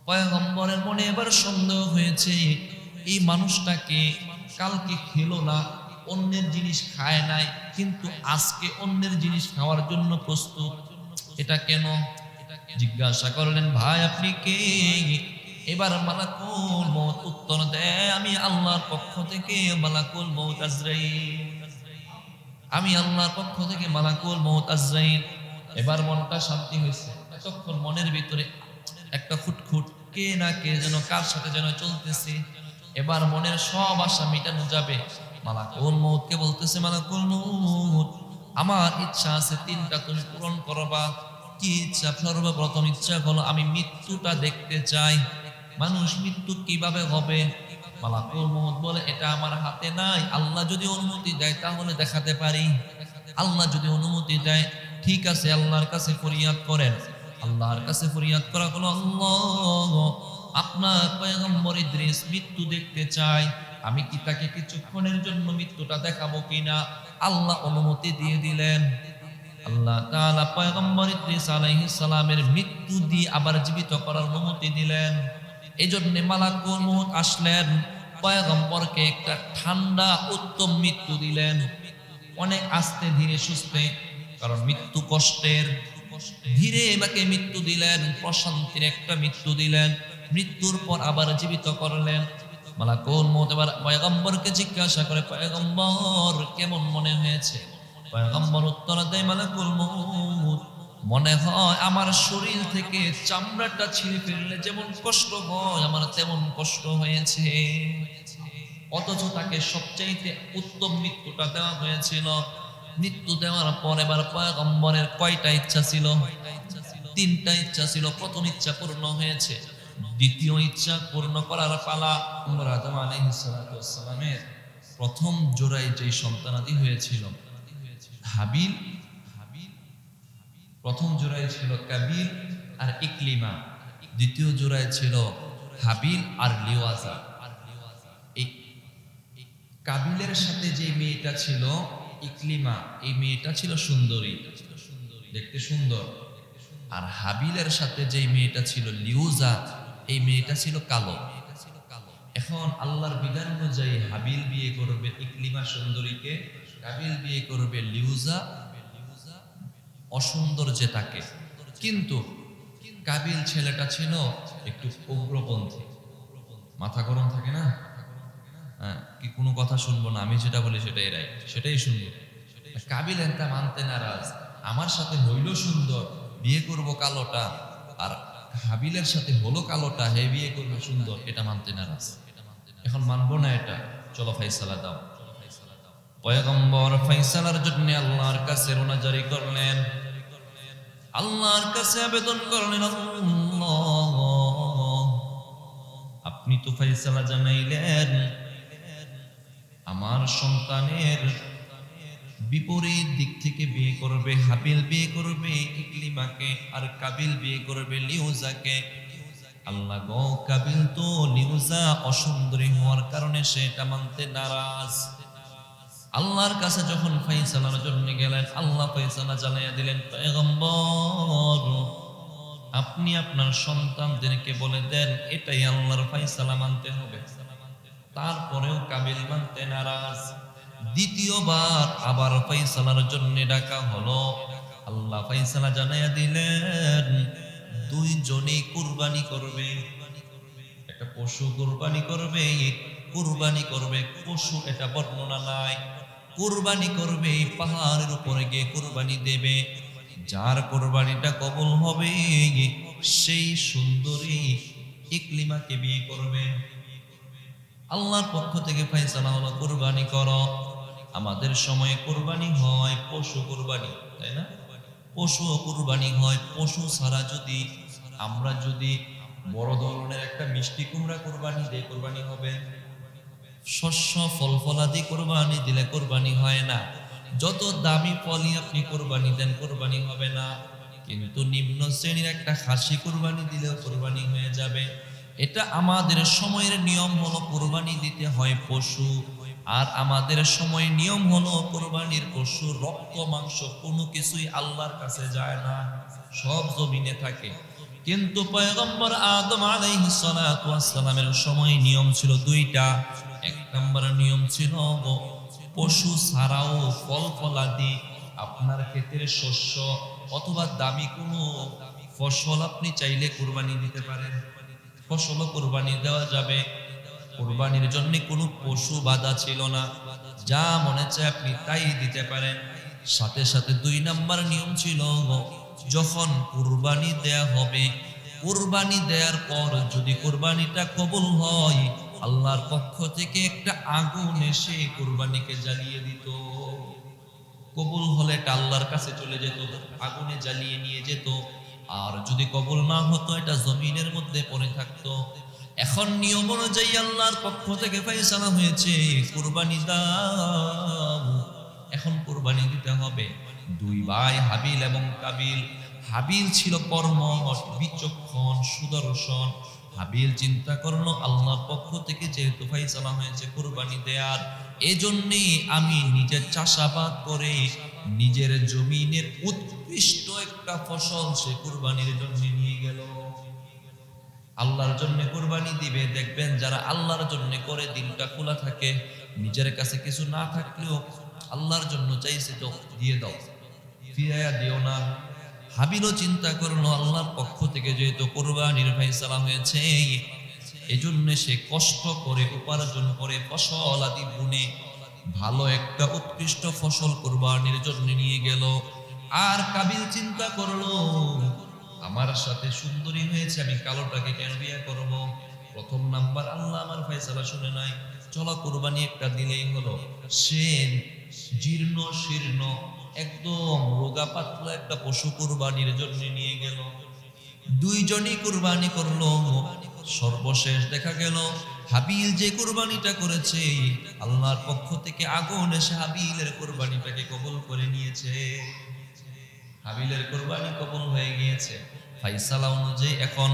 পয়গম্বরের মনে এবার সন্দেহ হয়েছে, এই মানুষটাকে কালকে খেলো না, অন্যের জিনিস খায় নাই, কিন্তু আজকে অন্যের জিনিস খাওয়ার জন্য প্রস্তুত, এটা কেন? জিজ্ঞাসা করলেন, ভাই আপনি কে? এবার মালাকুল মউত উত্তর দেয়, আমি আল্লাহর পক্ষ থেকে মালাকুল মউত আজরাইল, আমি আল্লাহর পক্ষ থেকে মালাকুল মউত আজরাইল। এবার মনটা শান্তি হয়েছে। এতক্ষণ মনের ভিতরে একটা খুটখুট, কে না কে যেন কার সাথে যেন চলতেছে। এবার মনের সব আশা মিটানো যাবে। মালাকুল মউতকে বলতেছে, মালাকুল মউত, আমার ইচ্ছা আছে তিনটা, তুমি পূরণ করবা। কি ইচ্ছা? সর্বপ্রথম ইচ্ছা হলো আমি মৃত্যুটা দেখতে চাই। মানুষ মৃত্যু কিভাবে হবে? মালাকুল মউত বলে, এটা আমার হাতে নাই, আল্লাহ যদি অনুমতি দেয় তাহলে দেখাতে পারি। আল্লাহ যদি অনুমতি দেয়, ঠিক আছে, আল্লাহর কাছে ফরিয়াদ করেন। আল্লাহর কাছে ফরিয়াদ করা হলো, আল্লাহ, আপনার পয়গম্বর ইদ্রিস মৃত্যু দেখতে চায়, আমি কি তাকে কিছুক্ষণের জন্য মৃত্যুটা দেখাবো কিনা? আল্লাহ অনুমতি দিয়ে দিলেন। আল্লাহ তাআলা পয়গম্বর ইদ্রিস আলাইহিস সালামের মৃত্যু দিয়ে আবার জীবিত করার অনুমতি দিলেন। এজন্য মালাকুল মউত আসলেন, পয়গম্বরকে একটা ঠান্ডা উত্তম মৃত্যু দিলেন, অনেক আস্তে ধীরে সুস্থে, কারণ মৃত্যু কষ্টের। ধীরে এবাকে মৃত্যু দিলেন, প্রশান্তির একটা মৃত্যু দিলেন। মৃত্যুর পর আবার জীবিত করলেন। মালাকুল মউত এবার পয়গম্বরকে জিজ্ঞাসা করে, পয়গম্বর কেমন মনে হয়েছে? পয়গম্বর উত্তর দেয়, মালাকুল মউত, মনে হয় আমার শরীর থেকে চামড়াটা ছিঁড়ে ফেললে যেমন কষ্ট হয়, আমার তেমন কষ্ট হয়েছে। অথচ তাকে সবচাইতে উত্তম মৃত্যুটা দেওয়া হয়েছিল। মৃত্যু দেওয়ার পর এবার পয়গম্বরের কয়টা ইচ্ছা ছিল? তিনটা ইচ্ছা ছিল। প্রথম ইচ্ছা পূর্ণ হয়েছে, দ্বিতীয় ইচ্ছা পূর্ণ করার পালা। আদম আলাইহিস সালাতু ওয়াস সালামের প্রথম জোড়ায় যে সন্তানাদি হয়েছিল হাবিল, প্রথম জোড়ায় ছিল কাবিল আর ইকলিমা, দ্বিতীয় জোড়ায় ছিল হাবিল আর লিওয়াজা। এই কাবিলের সাথে যে মেয়েটা ছিল ইকলিমা, এই মেয়েটা ছিল সুন্দরী, দেখতে সুন্দর। আর হাবিলের সাথে যে মেয়েটা ছিল লিউজা, এই মেয়েটা ছিল কালো। এখন আল্লাহর বিধান অনুযায়ী হাবিল বিয়ে করবে ইকলিমা সুন্দরীকে, কাবিল বিয়ে করবে লিউজা অসুন্দর যে তাকে। কিন্তু কাবিল ছেলেটা ছিল একটু উগ্রপন্থী, মাথা গরম থাকে না, হ্যাঁ, কি কোনো কথা শুনবো না, আমি যেটা বলি সেটাই রাইট, সেটাই শুনবো। কাবিল এনতা মানতে নারাজ, আমার সাথে হইল সুন্দর, বিয়ে করব কালোটা, আর হাবিলের সাথে হলো কালোটা, হে বিয়ে করবে সুন্দর, এটা মানতে নারাজ। এখন মানবো না এটা, চলো ফাইসালা দাও। পয়গম্বর ফাইসালার জন্য আল্লাহর কাছে রোনাজারি করলেন, আল্লাহর কাছে আবেদন করলেন, আল্লাহ আপনি তো ফাইসালা জানাইলেন, আমার সন্তানের বিপরীত দিক থেকে বিয়ে করবে, হাবিল বিয়ে করবে ইকলিমাকে, আর কাবিল বিয়ে করবে লিউজাকে। আল্লাহ গো, কাবিল তো লিউজা অসুন্দরী হওয়ার কারণে সেটা মানতে নারাজ। আল্লাহর কাছে যখন ফাইসালার জন্য গেলেন, আল্লাহ ফাইসালা জানাইয়া দিলেন, পয়গম্বর আপনি আপনার সন্তানদেরকে বলে দেন এটাই আল্লাহর ফাইসালা, মানতে হবে। তারপরেও কাবিল মানতে নারাজ। দ্বিতীয়বার আবার ফাইসালার জন্য ডাকা হলো, আল্লাহ ফাইসালা জানাইয়া দিলেন দুইজনেই কুরবানি করবে, একটা পশু কুরবানি করবে। কুরবানি করবে পশু, এটা বর্ণনা নাই। কুরবানি করবে, পাহাড়ের উপরে গিয়ে কুরবানি দেবে। যার কুরবানিটা কবুল হবে সেই সুন্দরী ইকলিমাকে বিয়ে করবে। আল্লাহর পক্ষ থেকে ফয়সালা হলো কুরবানি করো। আমাদের সময়ে কুরবানি হয় পশু কুরবানি, তাই না? পশু কুরবানি হয়। পশু ছাড়া যদি আমরা বড় ধরনের একটা মিষ্টি কুমড়া কুরবানি দিয়ে কুরবানি হবে। শস্য ফল ফলাদি কুরবানি দিলে কুরবানি হয় না। যত দামি ফলই আপনি কুরবানি দেন কুরবানি হবে না। কিন্তু নিম্ন শ্রেণীর একটা খাসি কুরবানি দিলেও কুরবানি হয়ে যাবে। এটা আমাদের সময়ের নিয়ম হলো কুরবানি দিতে হয় পশু। আর আমাদের সময় নিয়ম হলো কুরবানির পশু রক্ত মাংস কোনো কিছুই আল্লাহর কাছে যায় না, সব জমিনে থাকে। কিন্তু পয়গম্বর আদম আলাইহিস সালাতু ওয়াস সালামের সময় নিয়ম ছিল দুইটা। এক নম্বর নিয়ম ছিল পশু ছাড়াও ফল ফলাদি, আপনার ক্ষেতের শস্য অথবা দামি কোনো ফসল আপনি চাইলে কুরবানি দিতে পারেন, ফসলও কুরবানি দেওয়া যাবে। কুরবানির জন্য কোনো পশু বাধা ছিল না, যা মনে চায় আপনি তাই দিতে পারেন। সাথে সাথে দুই নাম্বার নিয়ম ছিল, যখন কুরবানি দেয়া হবে, কুরবানি দেওয়ার পর যদি কুরবানিটা কবুল হয়, আল্লাহর পক্ষ থেকে একটা আগুন এসে কুরবানিকে জ্বালিয়ে দিত। কবুল হলে এটা আল্লাহর কাছে চলে যেত, আগুনে জ্বালিয়ে নিয়ে যেত। আর যদি কবুল না হতো, এটা জমিনের মধ্যে পড়ে থাকতো। এখন নিয়ম অনুযায়ী আল্লাহর পক্ষ থেকে ফয়সালা হয়েছে কুরবানি দাও। এখন কুরবানি দিতে হবে। দুই ভাই হাবিল এবং কাবিল। হাবিল ছিল কর্মঠ, বিচক্ষণ, সুদর্শন। হাবিল চিন্তা করলো, আল্লাহর পক্ষ থেকে যেহেতু ফয়সালা হয়েছে কুরবানি দেয়ার, এজন্যই আমি নিজের চাষাবাদ করে নিজের জমিনের উৎকৃষ্ট একটা ফসল সে কুরবানির জন্য নিয়ে গেল। আল্লাহর জন্য কুরবানি দিবে, দেখবেন যারা আল্লাহর জন্য করে দিলটা খোলা থাকে, নিজের কাছে কিছু না থাকলেও আল্লাহর জন্য চাইছে তো দিয়ে দাও, ফিরাইয়া দিও না। হাবিলও চিন্তা করলো, আল্লাহর পক্ষ থেকে যেহেতু কুরবানির ফয়সালা হয়েছে, এজন্য সে কষ্ট করে উপার্জন করে ফসল আদি বুনে ভালো একটা উৎকৃষ্ট ফসল কুরবানির জন্য নিয়ে গেল। আর কাবিল চিন্তা করলো, আমার সাথে সুন্দরী হয়েছে, আমি কালোটাকে কেন বিয়ে করব? প্রথম নাম্বার, আল্লাহ আমার ফয়সালা শুনে নাই, চলো কুরবানি একটা দিলেই হলো। সে জীর্ণ শীর্ণ একদম রোগা পাতলা একটা পশু কুরবানির জন্য নিয়ে গেল। দুইজনই কুরবানি করলো। সর্বশেষ দেখা গেল হাবিল যে কুরবানিটা করেছে, আল্লাহর পক্ষ থেকে আগুন এসে হাবিলের কুরবানিটাকে কবুল করে নিয়েছে। হাবিলের কুরবানি কবুল হয়ে গিয়েছে। ফয়সালা অনুযায়ী এখন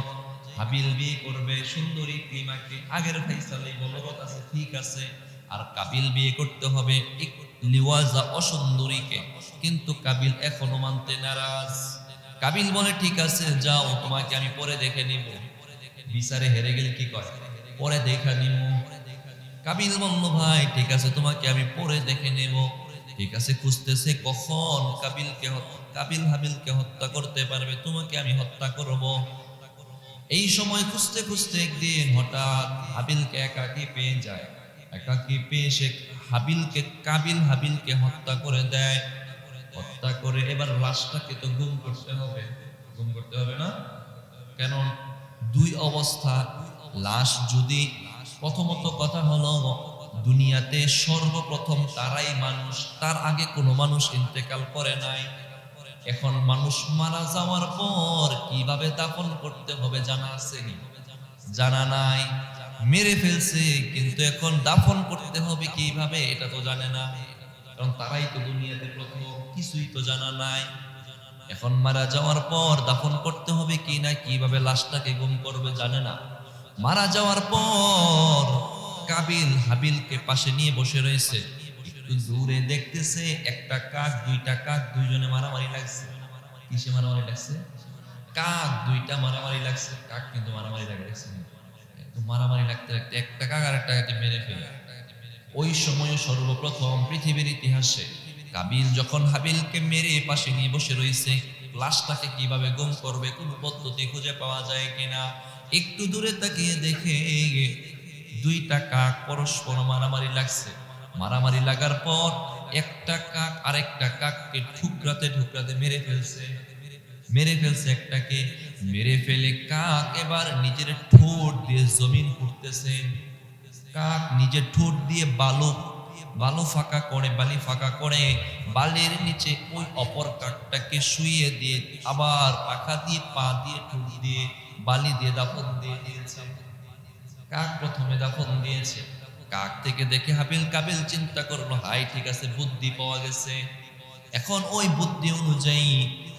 হাবিল বিয়ে করবে সুন্দরী ক্লিমাকে, আগের ফয়সালাই বলবৎ আছে, ঠিক আছে। আর কাবিল বিয়ে করতে হবে লিওয়াজা অসুন্দরীকে, কিন্তু কাবিল এখনো মানতে নারাজ। কাবিল বলে, ঠিক আছে যাও, তোমাকে আমি পরে দেখে নিব। বিচারে হেরে গেলে কি কয়, পরে দেখা নিব। কাবিল বলল, ভাই ঠিক আছে, তোমাকে আমি পরে দেখে নেব। ঠিক আছে, খুঁজতেছে কখন কাবিল হাবিলকে হত্যা করতে পারবে, তোমাকে আমি হত্যা করব। এই সময় খুঁজতে খুঁজতে একদিন হঠাৎ হাবিলকে একাকী পেয়ে যায়। একাকী পেয়ে সে কাবিল হাবিলকে হত্যা করে দেয়। হত্যা করে এবার লাশটাকে তো গুম করতে হবে, গুম করতে হবে না? কেন? দুই অবস্থা। লাশ যদি, প্রথমত কথা হলো, দুনিয়াতে সর্বপ্রথম তারাই মানুষ, তার আগে কোনো মানুষ ইন্তেকাল করে নাই। এখন মানুষ মারা যাওয়ার পর কিভাবে দাফন করতে হবে জানা আছে? জানা নাই। মেরে ফেলছে, কিন্তু এখন দাফন করতে হবে কিভাবে এটা তো জানে না, কারণ তারাই তো দুনিয়াতে প্রথম, কিছুই তো জানা নাই। এখন মারা যাওয়ার পর দাফন করতে হবে কি না, কিভাবে লাশটাকে গুম করবে জানে না। মারা যাওয়ার পর কাবিল হাবিলকে পাশে নিয়ে বসে রয়েছে, একটু দূরে দেখতেছে একটা কাক, দুইটা কাক দুইজনে মারামারি লাগছে। কিসে মারামারি লাগছে? কাক দুইটা মারামারি লাগছে। কাক কিন্তু মারামারি লাগছে, মারামারি লাগতে লাগতে একটা কাক আর একটা কাকে মেরে ফেলে। ওই সময় সর্বপ্রথম পৃথিবীর ইতিহাসে কাবিল যখন হাবিলকে মেরে পাশে নিয়ে বসে রয়েছে, লাশটাকে কিভাবে গুম করবে, কোন পদ্ধতি খুঁজে পাওয়া যায় কিনা, একটু দূরে তাকিয়ে দেখে দুইটা কাক পরস্পর মারামারি লাগছে। মারামারি লাগার পর একটা কাক আরেকটা কাককে ঠুকরাতে ঠুকরাতে মেরে ফেলছে একটাকে। মেরে ফেলে কাক এবার নিজের ঠোঁট দিয়ে জমিন খুঁড়তেছে। কাক নিজের ঠোঁট দিয়ে বালি ফাঁকা করে বালির নিচে ওই অপর কাকটাকে শুইয়ে দিয়ে আবার পাখা দিয়ে, পা দিয়ে, ঠোঁট দিয়ে, বালি দিয়ে দাফন দিয়ে দিয়েছে। কাক প্রথমে দাফন দিয়েছে। কাক থেকে দেখে কাবিল চিন্তা করলো, হাই ঠিক আছে, বুদ্ধি পাওয়া গেছে। এখন ওই বুদ্ধি অনুযায়ী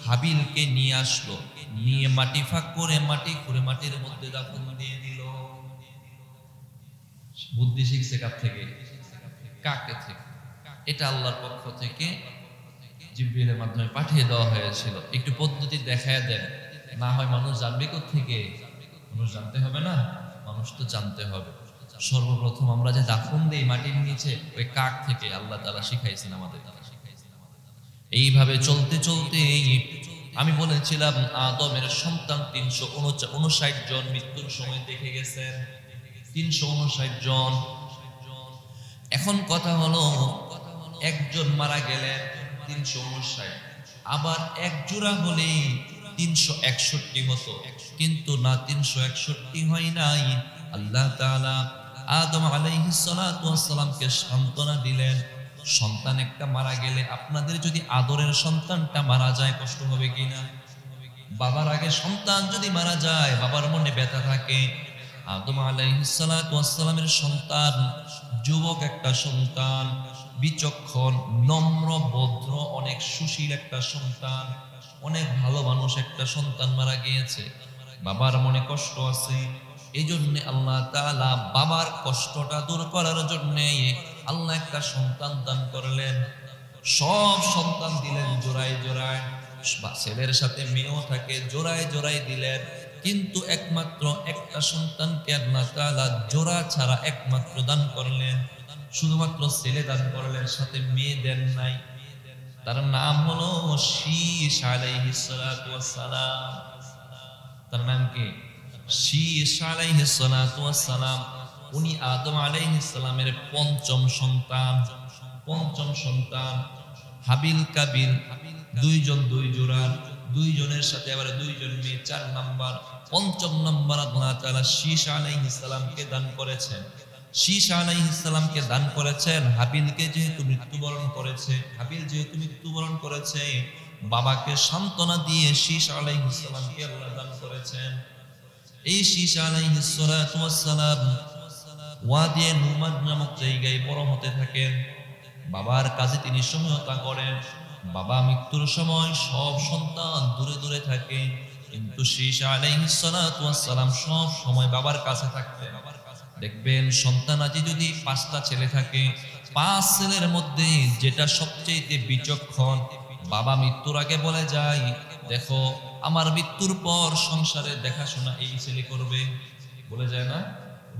হাবিলকে নিয়ে আসলো, নিয়ে মাটি ফাঁক করে মাটি খুঁড়ে মাটির মধ্যে দাফন দিয়ে দিল। বুদ্ধি শিখছে কার থেকে? কাকে থেকে। এটা আল্লাহর পক্ষ থেকে জিবরিলের মাধ্যমে পাঠিয়ে দেওয়া হয়েছিল। একটু পদ্ধতি দেখায় দেন, না হয় মানুষ জানবে কোত্থেকে? মানুষ জানতে হবে না? মানুষ তো জানতে হবে। সর্বপ্রথম আমরা যে দাফন দেই মাটির নিচে, ওই কাক থেকে আল্লাহ তাআলা শিখাইছেন আমাদের। এইভাবে চলতে চলতে আমি বলেছিলাম আদমের সন্তান ৩৫৯ জন মৃত্যুর সময় দেখে গেছেন, ৩৫৯ জন। এখন কথা হলো, একজন মারা গেলেন ৩৫৯, আবার এক জোড়া হলে ৩৬১ হতো, কিন্তু না ৩৬১ হয় নাই। আল্লাহ তাআলা আদম আলাইহিস সালাতু ওয়াস সালামকে সান্ত্বনা দিলেন, সন্তান একটা মারা গেলে আপনাদের যদি আদরের সন্তানটা মারা যায় কষ্ট হবে কিনা? বাবার আগে সন্তান যদি মারা যায় বাবার মনে ব্যথা থাকে। আদম আলাইহিস সালাতু ওয়াস সালামের সন্তান যুবক একটা সন্তান, বিচক্ষণ, নম্র, ভদ্র, অনেক সুশীল একটা সন্তান, অনেক ভালো মানুষ একটা সন্তান মারা গিয়েছে। বাবার মনে কষ্ট আছে। এই জন্য আল্লাহ তাআলা বাবার কষ্টটা দূর করার জন্য আল্লাহ একটা সন্তান দান করলেন। সব সন্তান দিলেন জোড়ায় জোড়ায়, ছেলের সাথে মেয়েও থাকে, জোড়ায় জোড়ায় দিলেন। কিন্তু একমাত্র একটা সন্তানকে আল্লাহ তাআলা জোড়া ছাড়া একমাত্র দান করলেন, শুধুমাত্র ছেলে দান করলেন, সাথে মেয়ে দেন নাই। তার নাম হলো শীস আলাইহিস সালাতু ওয়াস সালাম। তার নাম কি? শীস আলাইহিস সালাতু ওয়াস সালাম। উনি আদম আলাইহিস সালামের পঞ্চম সন্তান। পঞ্চম সন্তান হাবিল কাবিল, দুইজন দুই জোড়ার, দুইজনের সাথে আবার দুইজন মেয়ে, 4 নাম্বার। পঞ্চম নাম্বার আল্লাহ তাআলা শীস আলাইহিস সালামকে দান করেছেন। শীস আলাইহিস সালামকে দান করেছেন। হাবিলকে যেহেতু মৃত্যুবরণ করেছে, হাবিল যেহেতু মৃত্যুবরণ করেছে, বাবাকে সান্ত্বনা দিয়ে শীস আলাইহিস সালামকে আল্লাহ দান করেছেন। এই শীস আলাইহিস সালাতু ওয়াস সালাম ওয়াদি নুমাদ নামক জায়গায় বড় হতে থাকেন। বাবার কাজে তিনি সহায়তা করেন। বাবা মৃত্যুর সময় সব সন্তান দূরে দূরে থাকে, কিন্তু শীস আলাইহিস সালাতু ওয়াস সালাম সব সময় বাবার কাছে থাকতেন। দেখবেন সন্তানাদি যদি 5টা ছেলে থাকে, 5 ছেলের মধ্যে যেটা সবচেয়ে বিচক্ষণ, বাবা মৃত্যুর আগে বলে যায়, দেখো আমার মৃত্যুর পর সংসারে দেখাশোনা এই ছেলে করবে। বলে যায় না?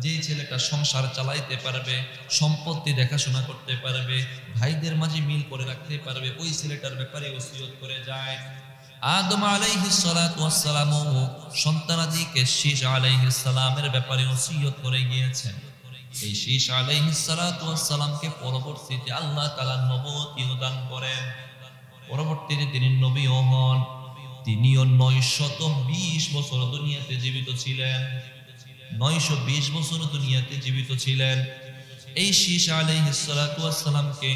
যে ছেলেটা সংসার চালাইতে পারবে, সম্পত্তি দেখাশোনা করতে পারবে, ভাইদের মাঝে মিল করে রাখতে পারবে, ওই ছেলেটার ব্যাপারে ওসিয়ত করে যায়। আদম আলাইহিস সালাতু ওয়াস সালাম সন্তানাদিকে শীস আলাইহিস সালামের ব্যাপারে ওসিয়ত করে গিয়েছেন। এই শীস আলাইহিস সালাতু ওয়াস সালামকে পরবর্তীতে আল্লাহ তাআলা নবুয়ত দান করেন। পরবর্তীতে তিনি নবীও হন। তিনিও 920 বছর দুনিয়াতে জীবিত ছিলেন। 920 বছর দুনিয়াতে জীবিত ছিলেন। এই শীস আলাইহিস সালাতু ওয়াস সালামকে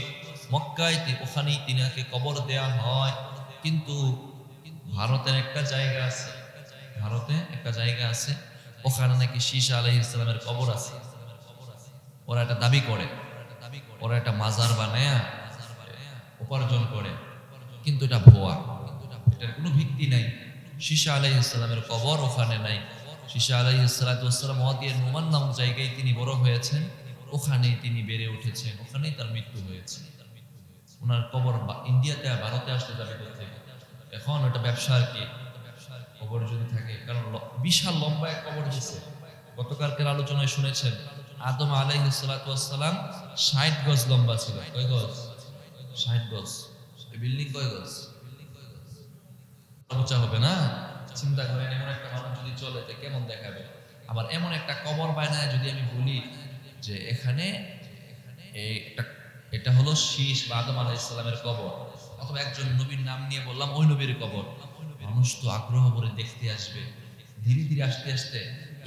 মক্কায় ওখানেই তিনাকে কবর দেয়া হয়। কিন্তু ভারতের একটা জায়গা আছে, ভারতে একটা জায়গা আছে, ওখানে নাকি শীস আলাইহিস সালামের কবর আছে। ওরা এটা দাবি করে, ওরা একটা মাজার বানায়া উপার্জন করে, কিন্তু এটা ভুয়া, এটার কোনো ভিত্তি নাই। শীস আলাইহিস সালামের কবর ওখানে নাই। শীস আলাইহিস সালাতু ওয়াস সালাম ওয়াদিয়ে নুমান নামক জায়গায় তিনি বড় হয়েছেন, ওখানেই তিনি বেড়ে উঠেছেন, ওখানেই তার মৃত্যু হয়েছে। ওনার কবর ইন্ডিয়াতে আর ভারতে আসতে দাবি করতে, এখন ওটা ব্যবসা আর কি, কবর যদি থাকে, কারণ বিশাল লম্বা এক কবর দিচ্ছে। গতকালকের আলোচনায় শুনেছেন আদম আলাইহিস সালাতু ওয়াস সালাম 60 গজ লম্বা ছিল। কয় গজ? 60 গজ। এই বিল্ডিং কয় গজ? উঁচা হবে না? চিন্তা করেন, এমন একটা মানুষ যদি চলে তো কেমন দেখাবে। আবার এমন একটা কবর বানায় যদি আমি বলি যে এখানে এটা হলো শীস বা আদম আলাইহিস সালামের কবর, অথবা একজন নবীর নাম নিয়ে বললাম ওই নবীর কবর, মানুষ তো আগ্রহ করে দেখতে আসবে। ধীরে ধীরে আস্তে আস্তে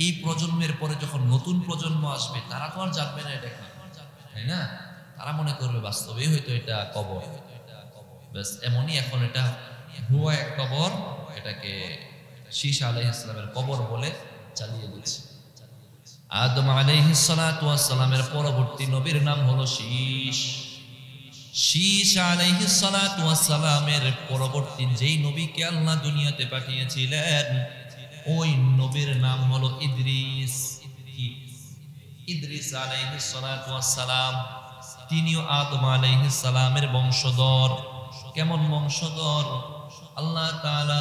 এই প্রজন্মের পরে যখন নতুন প্রজন্ম আসবে, তারা তো আর জানবে না এটা কি, তাই না? তারা মনে করবে বাস্তবেই হয়তো এটা কবর। ব্যাস এমনই এখন এটা ভুয়া এক কবর, এটাকে শীস আলাইহিস সালামের কবর বলে চালিয়ে দিচ্ছে। আদম আলাইহিস সালাতু ওয়াস সালামের পরবর্তী নবীর নাম হলো শীস। শীস আলাইহিস সালাতু ওয়াস সালামের পরবর্তী যেই নবীকে আল্লাহ দুনিয়াতে পাঠিয়েছিলেন, ওই নবীর নাম হলো ইদ্রিস। ইদ্রিস আলাইহিস সালাতু ওয়াস সালাম, তিনিও আদম আলাইহিস সালামের বংশধর। কেমন বংশধর? আল্লাহ তাআলা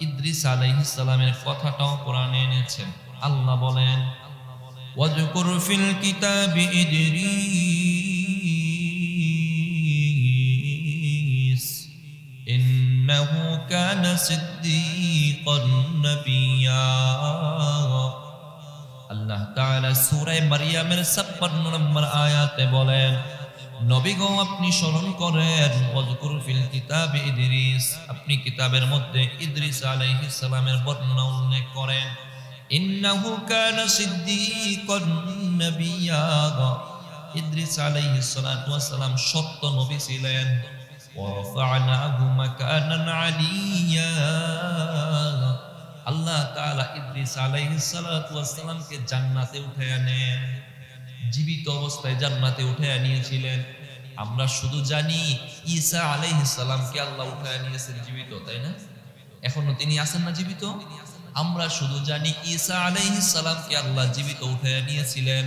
ইদ্রিস আলাইহিস সালামের কথাটাও কোরআনে এনেছেন। আল্লাহ বলেন, ওয়াজকুর ফিল কিতাবি ইদ্রিস ইন্নাহু কানা সিদ্দীকান নাবিয়্যা। আল্লাহ তাআলা সূরা মারইয়ামের 56 নম্বর আয়াতে বলেন, নবী গো আপনি স্মরণ করেন, ওয়াজকুর ফিল কিতাবি ইদ্রিস, আপনি কিতাবের মধ্যে ইদ্রিস আলাইহিস সালামের বর্ণনা উল্লেখ করেন। ইন্নাহু কানা সিদ্দীকান নাবিয়্যা, ইদ্রিস আলাইহিস সালাতু ওয়াস সালাম সত্য নবী ছিলেন। ওয়া রাফা'নাহু মাকানান আলিয়্যা, আল্লাহ তাআলা ইদ্রিস আলাইহিস সালাতু ওয়াস সালামকে জান্নাতে উঠায়া নেন, জীবিত অবস্থায় জান্নাতে উঠায়া নিয়েছিলেন। আমরা শুধু জানি ঈসা আলাইহিস সালামকে আল্লাহ উঠায়া নিয়েছেন জীবিত, তাই না? এখনো তিনি আছেন না জীবিত? আমরা শুধু জানি ঈসা আলাইহিস সালামকে আল্লাহ জীবিত উঠায়া নিয়েছিলেন।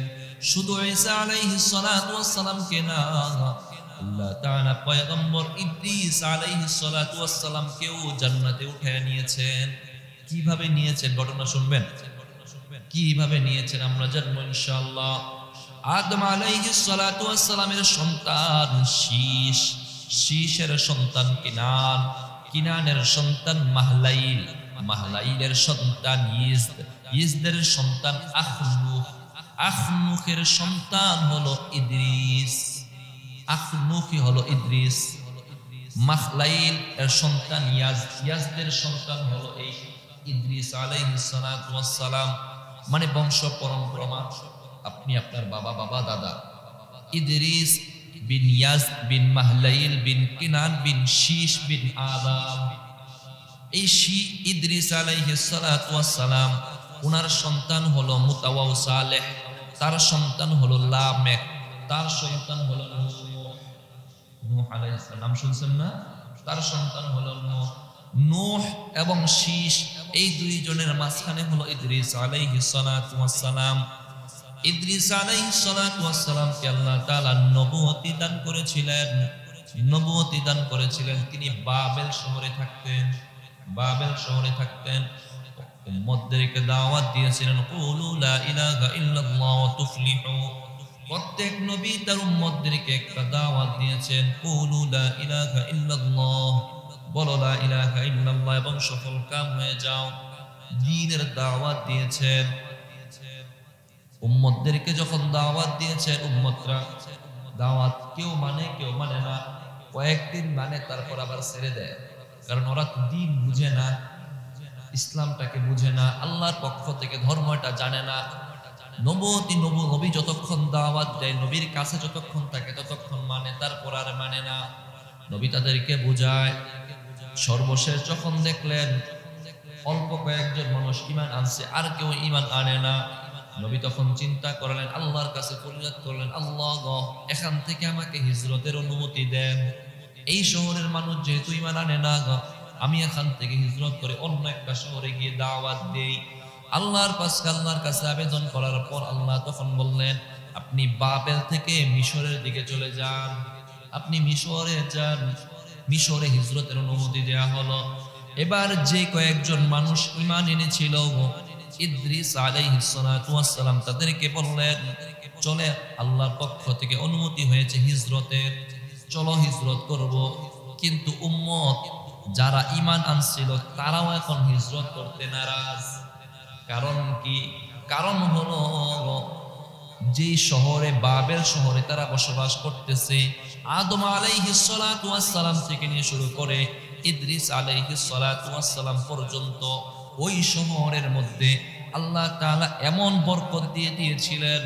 শুধু ঈসা আলাইহিস সালাতু ওয়াস সালামকে না, আল্লাহ তাআলা পয়গম্বর ইদ্রিস আলাইহিস সালাতু ওয়াস সালামকেও জান্নাতে উঠায়া নিয়েছেন। কিভাবে নিয়েছেন ঘটনা শুনবেন? কিভাবে নিয়েছেন আমরা জানবো ইনশাআল্লাহ। আদম আলাইহিস সালাতু ওয়াস সালামের সন্তান শীশ, শীশের সন্তান কিনান, কিনানের সন্তান মাহলাইল, মাহলাইলের সন্তান ইজদ, ইজদের সন্তান আখনুখ, আখনুখের সন্তান হলো ইদ্রিস, আখনুখই হলো ইদ্রিস। মাহলাইল এর সন্তান ইয়াজদ, ইয়াজদের সন্তান হলো এই ইদ্রিস আলাইহিস সালাতু ওয়াস সালাম। মানে বংশ পরম্পরা, আপনি আপনার বাবা, বাবা, দাদা ইদ্রিস বিন ইয়াজদ বিন মাহলাইল বিন কিনান বিন শীশ বিন আদম। এই ইদ্রিস আলাইহিস সালাতু ওয়াস সালাম, ওনার সন্তান হলো মুতাওয়া সালেহ, তার সন্তান হলো লামেক, তার সন্তান হলো নূহ আলাইহিস সালাম। নাম শুনছেন না? তার সন্তান হলো নূহ এবং শীশ। এই দুইজনের মাঝখানে হলো ইদ্রিস আলাইহিস সালাতু ওয়াস সালাম। ইদ্রিস আলাইহিস সালাতু ওয়াস সালামকে আল্লাহ তাআলা নবুয়তি দান করেছিলেন, নবুয়তি দান করেছিলেন। তিনি বাবেল শহরে থাকতেন, বাবেল শহরে থাকতেন। উম্মতদেরকে দাওয়াত দিয়েছিলেন, কুলু লা ইলাহা ইল্লাল্লাহ ওয়া তুফলিহু। প্রত্যেক নবী তার উম্মতদেরকে একটা দাওয়াত দিয়েছেন, কুলু লা ইলাহা ইল্লাল্লাহ, বলো লা ইলাহা ইল্লাল্লাহ এবং সফল কাম হয়ে যাও। দ্বীনের দাওয়াত দিয়েছেন। উম্মতদেরকে যখন দাওয়াত দিয়েছেন, উম্মতরা দাওয়াত কেউ মানে কেউ মানে না, কয়েকদিন মানে তারপর আবার ছেড়ে দেয়। কারণ ওরা তো দ্বীন বুঝে না, ইসলামটাকে বুঝে না, আল্লাহর পক্ষ থেকে ধর্মটা জানে না। নবী যতক্ষণ দাওয়াত দেয়, নবীর কাছে যতক্ষণ থাকে ততক্ষণ মানে, তারপর আর মানে না। নবী তাদেরকে বুঝায়। সর্বশেষ যখন দেখলেন অল্প কয়েকজন মানুষ ঈমান আনছে, আর কেউ ঈমান আনে না, নবী তখন চিন্তা করলেন, আল্লাহর কাছে ফরিয়াদ করলেন, আল্লাহ গো, এখান থেকে আমাকে হিজরতের অনুমতি দেন। এই শহরের মানুষ যেহেতু ঈমান আনে না গো, আমি এখান থেকে হিজরত করে অন্য একটা শহরে গিয়ে দাওয়াত দেই। আল্লাহর কাছে আবেদন করার পর আল্লাহ তখন বললেন, আপনি বাবেল থেকে মিশরের দিকে চলে যান, আপনি মিশরে যান। মিশরে হিজরতের অনুমতি দেয়া হলো। এবার যে কয়েকজন মানুষ ঈমান এনেছিল ইদ্রিস আলাইহিস সালাতু ওয়াস সালাম তাদেরকে বললেন, চলে, আল্লাহর পক্ষ থেকে অনুমতি হয়েছে হিজরতের, চলো হিজরত করব। কিন্তু উম্মত যারা ঈমান আনছিল তারাও এখন হিজরত করতে নারাজ। কারণ কি? কারণ হলো যে শহরে, বাবেল শহরে তারা বসবাস করতেছে, আদম আলাইহিস সালাতু ওয়াস সালাম থেকে নিয়ে শুরু করে ইদ্রিস আলাইহিস সালাতু ওয়াস সালাম পর্যন্ত ওই শহরের মধ্যে আল্লাহ তাআলা এমন বরকত দিয়ে দিয়েছিলেন।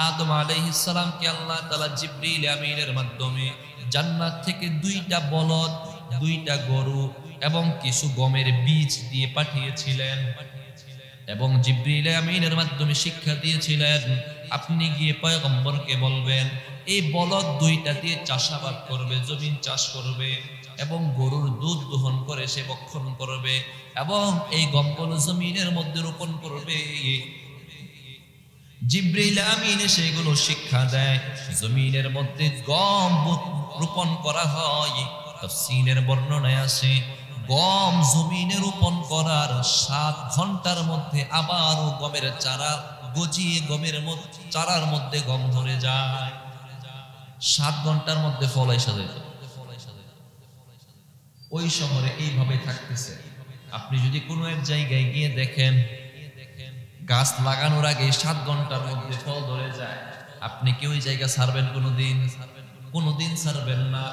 আদম আলাইহিস সালামকে আল্লাহ তাআলা জিবরিল আমিনের মাধ্যমে জান্নাত থেকে 2টা বলদ, 2টা গরু এবং কিছু গমের বীজ দিয়ে পাঠিয়েছিলেন এবং জিবরিল আমিনের মাধ্যমে শিক্ষা দিয়েছিলেন, আপনি গিয়ে পয়গম্বরকে বলবেন এই বলদ 2টা দিয়ে চাষাবাদ করবে, জমিন চাষ করবে এবং গরুর দুধ দহন করে সে ভক্ষণ করবে এবং এই গমগুলো জমিনের মধ্যে রোপণ করবে। জিবরিল আমিন সেগুলো শিক্ষা দেয়। জমিনের মধ্যে গম রোপণ করা হয়। তাফসীরের বর্ণনায় আছে গম জমিনে রোপণ করার 7 ঘন্টার মধ্যে আবারও গমের চারা গজিয়ে চারার মধ্যে গম ধরে যায়। 7 ঘন্টার মধ্যে ফল এসে যেত। ওই শহরে এইভাবে থাকতেছে। আপনি যদি কোনো এক জায়গায় গিয়ে দেখেন গাছ লাগানোর আগে 7 ঘন্টার মধ্যে ফল ধরে যায়, আপনি কি ওই জায়গা ছাড়বেন? কোনোদিন ছাড়বেন না।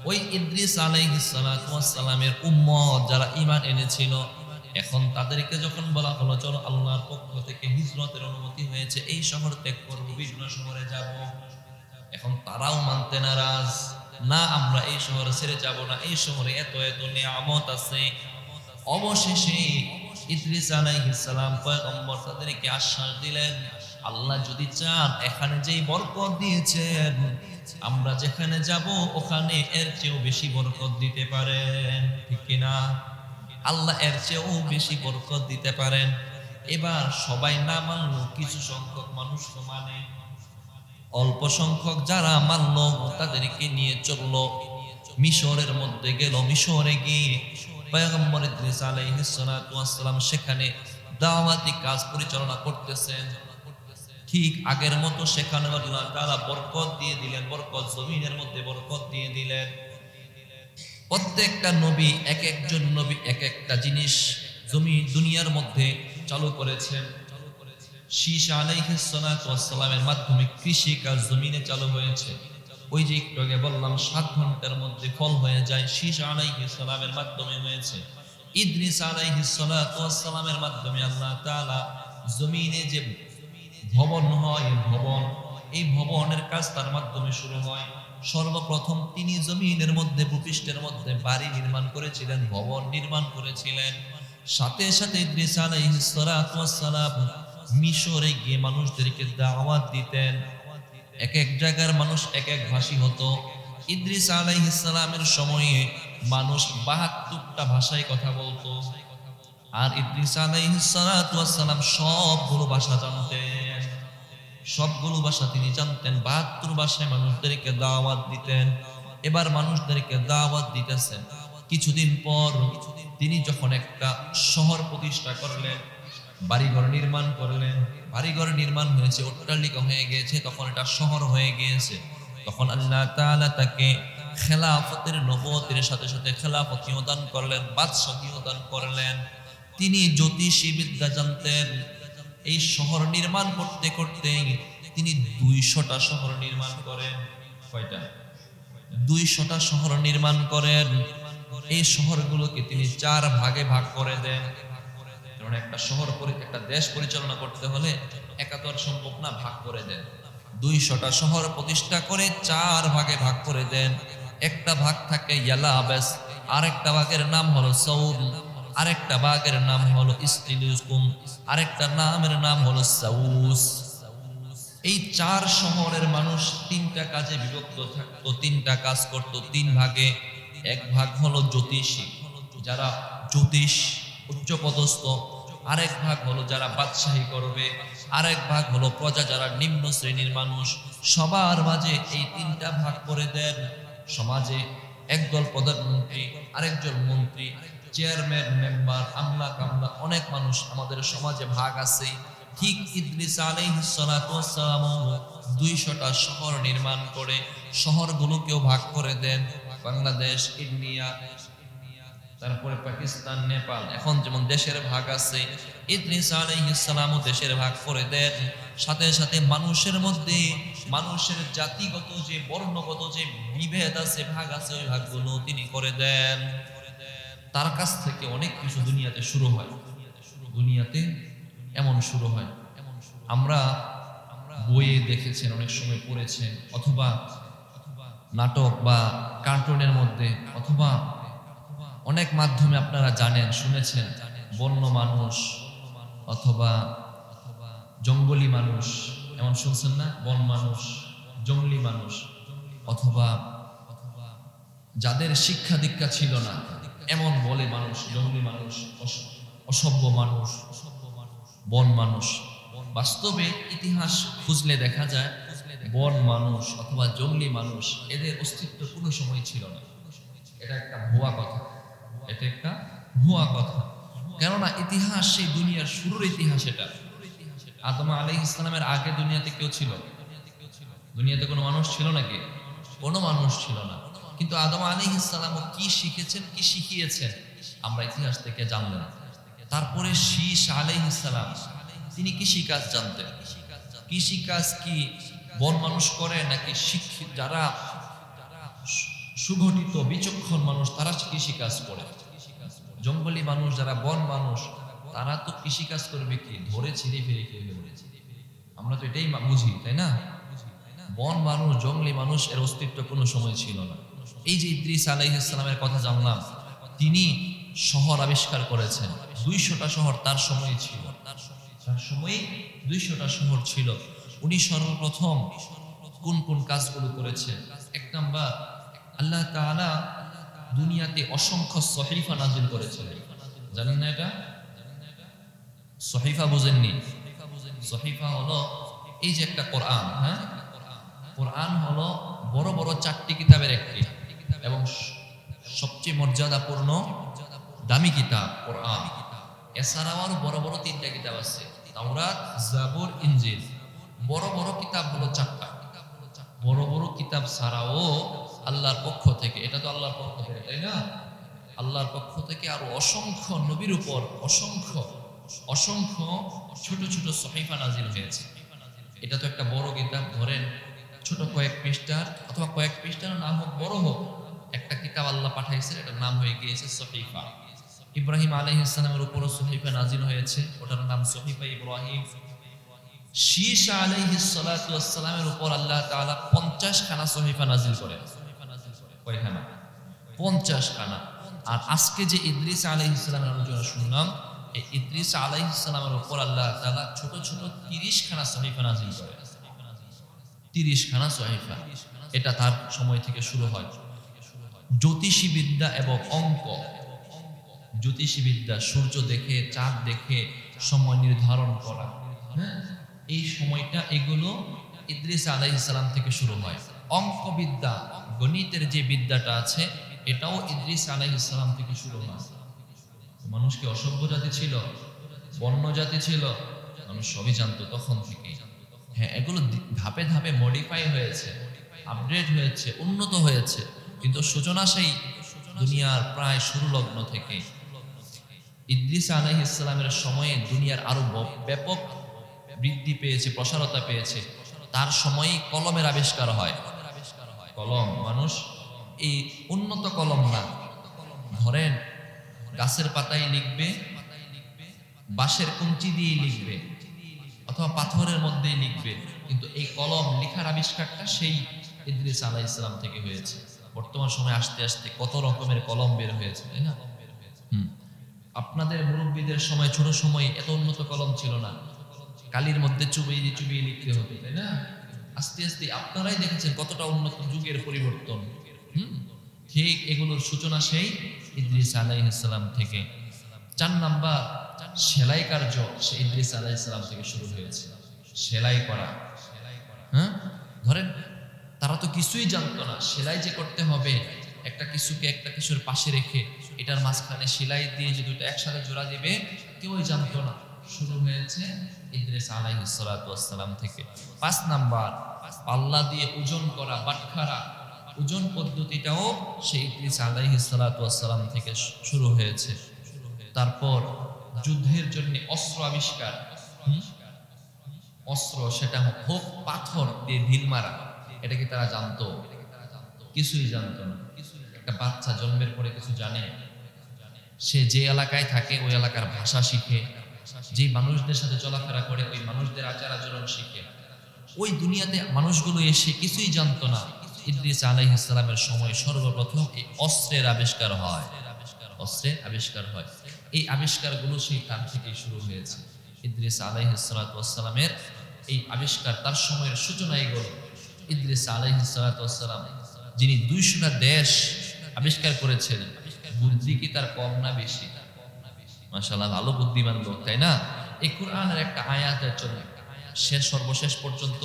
ওই ইদ্রিস আলাইহিস সালাতু ওয়াস সালামের উম্মত যারা ঈমান এনেছিল, এখন তাদেরকে যখন বলা হলো চলো আল্লাহর পক্ষ থেকে হিজরতের অনুমতি হয়েছে, এই শহর ত্যাগ করব, বিভিন্ন শহরে যাব, এখন তারাও মানতে নারাজ। না, আমরা এই শহরে ছেড়ে যাব না, এই শহরে এত এত নিয়ামত আছে। অবশেষে ইদ্রিস আলাইহিস সালাম পয়গম্বর তাদেরকে আশ্বাস দিলেন, আল্লাহ যদি চান এখানে যেই বরকত দিয়েছেন, আমরা যেখানে যাব ওখানে এর চেয়েও বেশি বরকত দিতে পারেন। ঠিক কিনা? আল্লাহ এর চেয়েও বেশি বরকত দিতে পারেন। এবার সবাই না মানলো, কিছু সংখ্যক মানুষ তো মানে, অল্প সংখ্যক যারা মানলো তাদেরকে নিয়ে চললো, মিশরের মধ্যে গেল। মিশরে গিয়ে পয়গম্বর ইদ্রিস আলাইহিস সালাতু ওয়াস সালাম সেখানে দাওয়াতি কাজ পরিচালনা করতেছেন। ঠিক আগের মতো সেখানে আল্লাহ তাআলা বরকত দিয়ে দিলেন, বরকত জমিনের মধ্যে বরকত দিয়ে দিলেন। প্রত্যেকটা নবী এক একজন নবী এক একটা জিনিস দুনিয়ার মধ্যে চালু করেছেন। শীশ আলাইহিস সালাতু ওয়াস সালামের মাধ্যমে কৃষি কাজ জমিনে চালু হয়েছে। ওই যে একটু আগে বললাম 7 ঘন্টার মধ্যে ফল হয়ে যায়, শীশ আলাইহিস সালামের মাধ্যমে হয়েছে। ইদ্রিস আলাইহিস সালাতু ওয়াস সালামের মাধ্যমে আল্লাহ তাআলা জমিনে যে ভবন হয়, এই ভবনের কাজ তার মাধ্যমে শুরু হয়। সর্বপ্রথম তিনি জমিনের মধ্যে ভূপৃষ্ঠের মধ্যে বাড়ি নির্মাণ করেছিলেন, ভবন নির্মাণ করেছিলেন। সাথে সাথে ইদ্রিস আলাইহিস সালাতু ওয়াস সালাম মিশরে গিয়ে মানুষদেরকে দাওয়াত দিতেন। এক এক জায়গার মানুষ এক এক ভাষী হতো। ইদ্রিস আলাইহিস সালামের সময়ে মানুষ 72টা ভাষায় কথা বলতো, আর ইদ্রিস আলাইহিস সালাতু ওয়াস সালাম সবগুলো ভাষা জানতেন। সবগুলো ভাষা তিনি জানতেন। 72 ভাষায় মানুষদেরকে দাওয়াত দিতেন। এবার মানুষদেরকে দাওয়াত দিতেছেন। কিছুদিন পর তিনি যখন একটা শহর প্রতিষ্ঠা করলেন, বাড়িঘর নির্মাণ করলেন, বাড়িঘর নির্মাণ হয়েছে, অট্টালিকা হয়ে গিয়েছে, তখন এটা শহর হয়ে গিয়েছে। তখন আল্লাহ তাআলা তাকে খেলাফতের নবুয়তের সাথে সাথে খেলাফতিও দান করলেন, বাদশাহীও দান করলেন। তিনি জ্যোতিষী বিদ্যা জানতেন। এই শহর নির্মাণ করতে করতে তিনি 200টা শহর নির্মাণ করেন। কয়টা? 200টা শহর নির্মাণ করেন। এই শহরগুলোকে তিনি 4 ভাগে ভাগ করে দেন। কারণ একটা একটা দেশ পরিচালনা করতে হলে একা তো আর সম্ভব না, ভাগ করে দেন। 200টা শহর প্রতিষ্ঠা করে 4 ভাগে ভাগ করে দেন। একটা ভাগ থাকে ইয়ালাবেস, আরেকটা ভাগের নাম হলো সৌদ, আরেকটা ভাগের নাম হলো ইস্তিলুকুম, আরেকটা নামের নাম হলো সাউস। এই 4 শহরের মানুষ 3টা কাজে বিভক্ত থাকতো, 3টা কাজ করত 3 ভাগে। এক ভাগ হলো জ্যোতিষী, যারা জ্যোতিষ উচ্চপদস্থ। আরেক ভাগ হলো যারা বাদশাহী করবে। আরেক ভাগ হলো প্রজা, যারা নিম্ন শ্রেণীর মানুষ। সবার মাঝে এই 3টা ভাগ করে দেন। সমাজে একদল প্রধানমন্ত্রী, আরেকজন মন্ত্রী, চেয়ারম্যান, মেম্বার, আমলা কামলা, অনেক মানুষ আমাদের সমাজে ভাগ আছে। ঠিক ইদ্রিস আলাইহিস সালাতু ওয়াস সালাম 200টা শহর নির্মাণ করে শহরগুলোকেও ভাগ করে দেন। বাংলাদেশ, ইন্ডিয়া, তারপরে পাকিস্তান, নেপাল, এখন যেমন দেশের ভাগ আছে, ইদ্রিস আলাইহিস সালামও দেশের ভাগ করে দেন। সাথে সাথে মানুষের মধ্যে মানুষের জাতিগত যে বর্ণগত যে বিভেদ আছে, ভাগ আছে, ওই ভাগগুলো তিনি করে দেন। তার কাছ থেকে অনেক কিছু দুনিয়াতে শুরু হয়। দুনিয়াতে এমন শুরু হয়, আমরা বইয়ে দেখেছেন, অনেক সময় পড়েছেন, অথবা নাটক বা কার্টুনের মধ্যে, অথবা অনেক মাধ্যমে আপনারা জানেন, শুনেছেন, বন্য মানুষ অথবা জঙ্গলি মানুষ, এমন শুনছেন না? বন মানুষ, জঙ্গলি মানুষ, অথবা যাদের শিক্ষা দীক্ষা ছিল না, এমন বলে মানুষ, জঙ্গলি মানুষ, অসভ্য মানুষ, বন মানুষ। বাস্তবে ইতিহাস খুঁজলে দেখা যায় বন মানুষ অথবা জঙ্গলি মানুষ এদের অস্তিত্ব কোনো সময় ছিল না। এটা একটা ভুয়া কথা, এটা একটা ভুয়া কথা। কেননা ইতিহাস সেই দুনিয়ার শুরুর ইতিহাস এটা। আদম আলাইহিস সালামের আগে দুনিয়াতে কেউ ছিল? দুনিয়াতে কোনো মানুষ ছিল নাকি? কোনো মানুষ ছিল না। কিন্তু আদম আলাইহিস সালামও কি শিখেছেন, কি শিখিয়েছেন আমরা ইতিহাস থেকে জানলাম। তারপরে শীস আলাইহিস সালাম, তিনি কৃষিকাজ জানতেন। কৃষিকাজ কি বন মানুষ করে নাকি শিক্ষিত যারা সুগঠিত বিচক্ষণ মানুষ তারা কৃষিকাজ করে? জঙ্গলি মানুষ যারা বন মানুষ তারা তো কৃষিকাজ করবে কি? ধরে ছিঁড়ে ফিরে খেয়ে ফেলেছে। আমরা তো এটাই বুঝি, তাই না? বন মানুষ, জঙ্গলি মানুষ এর অস্তিত্ব কোনো সময় ছিল না। এই যে ইদ্রিস আলাইহিস সালামের কথা জানলাম, তিনি শহর আবিষ্কার করেছেন। 200টা শহর তার সময়ে ছিল। তার সময়ে 200টা শহর ছিল। উনি সর্বপ্রথম কোন কোন কাজগুলো করেছেন? এক নাম্বার, আল্লাহ তাআলা দুনিয়াতে অসংখ্য সহিফা নাজিল করেছিলেন। জানেন না এটা? সহিফা বুঝেননি? সহিফা হলো এই যে একটা কোরআন, হ্যাঁ, কোরআন হলো বড় বড় 4টি কিতাবের একটি এবং সবচেয়ে মর্যাদাপূর্ণ দামি কিতাব কোরআন। এছাড়াও আরো বড় বড় 3টা কিতাব আছে, তাওরাত, জাবুর, ইনজিল। বড় বড় কিতাব হলো 4টা। বড় বড় কিতাব ছাড়াও আল্লাহর পক্ষ থেকে, এটা তো আল্লাহর পক্ষ থেকে, তাই না? আল্লাহর পক্ষ থেকে আরো অসংখ্য নবীর উপর অসংখ্য অসংখ্য ছোট ছোট সহিফা নাজিল হয়েছে। এটা তো একটা বড় কিতাব, ধরেন ছোট কয়েক পৃষ্ঠার অথবা কয়েক পৃষ্ঠার নাম হোক বড় হোক, একটা কিতাব আল্লাহ পাঠাইছে, এটার নাম হয়ে গিয়েছে সহিফা। ইব্রাহিম আলাইহিস সালামের উপরও সহিফা নাজিল হয়েছে, ওটার নাম সহিফা ইব্রাহিম। শীস আলাইহিস সালাতু ওয়াস সালামের উপর আল্লাহ তাআলা 50 খানা সহিফা নাজিল করেন। কয়খানা? 50 খানা। আর আজকে যে ইদ্রিস আলাইহিস সালামের আলোচনা শুনলাম, এই ইদ্রিস আলাইহিস সালামের উপর আল্লাহ তাআলা ছোট ছোট 30 খানা সহিফা নাজিল করেন। 30 খানা সহিফা, এটা তার সময় থেকে শুরু হয়। জ্যোতিষী বিদ্যা এবং অঙ্ক, জ্যোতিষী বিদ্যা, সূর্য দেখে চাঁদ দেখে সময় নির্ধারণ করা, হ্যাঁ, এই সময়টা এগুলো ইদ্রিস আলাইহিস সালাম থেকে শুরু হয়। অঙ্ক বিদ্যা, গণিতের যে বিদ্যাটা আছে, এটাও ইদ্রিস আলাইহিস সালাম থেকে শুরু হয়। মানুষ কি অসভ্য জাতি ছিল? বন্য জাতি ছিল? মানুষ সবই জানতো তখন থেকে। হ্যাঁ, এগুলো ধাপে ধাপে মডিফাই হয়েছে, আপডেট হয়েছে, উন্নত হয়েছে, কিন্তু সূচনা সেই দুনিয়ার প্রায় শুরু লগ্ন থেকে। ইদ্রিস আলাইহিস সালামের সময়ে দুনিয়ার আরো ব্যাপক বৃদ্ধি পেয়েছে, প্রসারতা পেয়েছে। তার সময়ই কলমের আবিষ্কার হয়। কলম, মানুষ এই উন্নত কলম না, ধরেন গাছের পাতায় লিখবে, বাঁশের কঞ্চি দিয়ে লিখবে অথবা পাথরের মধ্যেই লিখবে, কিন্তু এই কলম লেখার আবিষ্কারটা সেই ইদ্রিস আলাইহিস সালাম থেকে হয়েছে। বর্তমান সময় আস্তে আস্তে কত রকমের কলম বের হয়েছে, তাই না? আপনাদের মুরব্বীদের সময়, ছোট সময়ে এত উন্নত কলম ছিল না, কালির মধ্যে চুবিয়ে চুবিয়ে লিখতে হতো, তাই না? আস্তে আস্তে আপনারাই দেখেছেন কতটা উন্নত যুগের পরিবর্তন। ঠিক এগুলোর সূচনা সেই ইদ্রিস আলাইহিস সালাম থেকে। 4 নাম্বার, সেলাই কার্য সেই ইদ্রিস আলাইহিস সালাম থেকে শুরু হয়েছে। সেলাই করা, হ্যাঁ, ধরেন তারা তো কিছুই জানতো না, সেলাই যে করতে হবে, একটা কিছুকে একটা কিছুর পাশে রেখে এটার মাঝখানে সেলাই দিয়ে যে দুটো একসাথে জোড়া দিবে, কেউই জানতো না। শুরু হয়েছে ইদ্রিস আলাইহিস সালাতু ওয়াস সালাম থেকে। 5 নাম্বার, পাল্লা দিয়ে ওজন করা, বাটখারা, ওজন পদ্ধতিটাও সেই ইদ্রিস আলাইহিস সালাতু ওয়াস সালাম থেকে শুরু হয়েছে। তারপর যুদ্ধের জন্য অস্ত্র আবিষ্কার, অস্ত্র সেটা হোক পাথর দিয়ে ঢিল মারা, এটা কি তারা জানতো? কিছুই জানতো না। একটা বাচ্চা জন্মের পরে কিছু জানে? সে যে এলাকায় থাকে ওই এলাকার ভাষা শিখে, যে মানুষদের সাথে চলাফেরা করে ওই মানুষদের আচার আচরণ শিখে। ওই দুনিয়াতে মানুষগুলো এসে কিছুই জানতো না। ইদ্রিস আলাইহিস সালামের সময় সর্বপ্রথম এই অস্ত্রের আবিষ্কার হয়। অস্ত্রের আবিষ্কার হয়। এই আবিষ্কারগুলো সেই তার থেকেই শুরু হয়েছে। ইদ্রিস আলাইহিস সালাতু ওয়াস সালামের এই আবিষ্কার, তার সময়ের সূচনা এগুলো। ইদ্রিস আলাইহিস সালাতু ওয়াস সালাম যিনি 200টা দেশ আবিষ্কার করেছেন, বুদ্ধি কি তার কম না বেশি? মাশাআল্লাহ, ভালো বুদ্ধিমান লোক, তাই না? এই কোরআনের একটা আয়াতের জন্য সর্বশেষ পর্যন্ত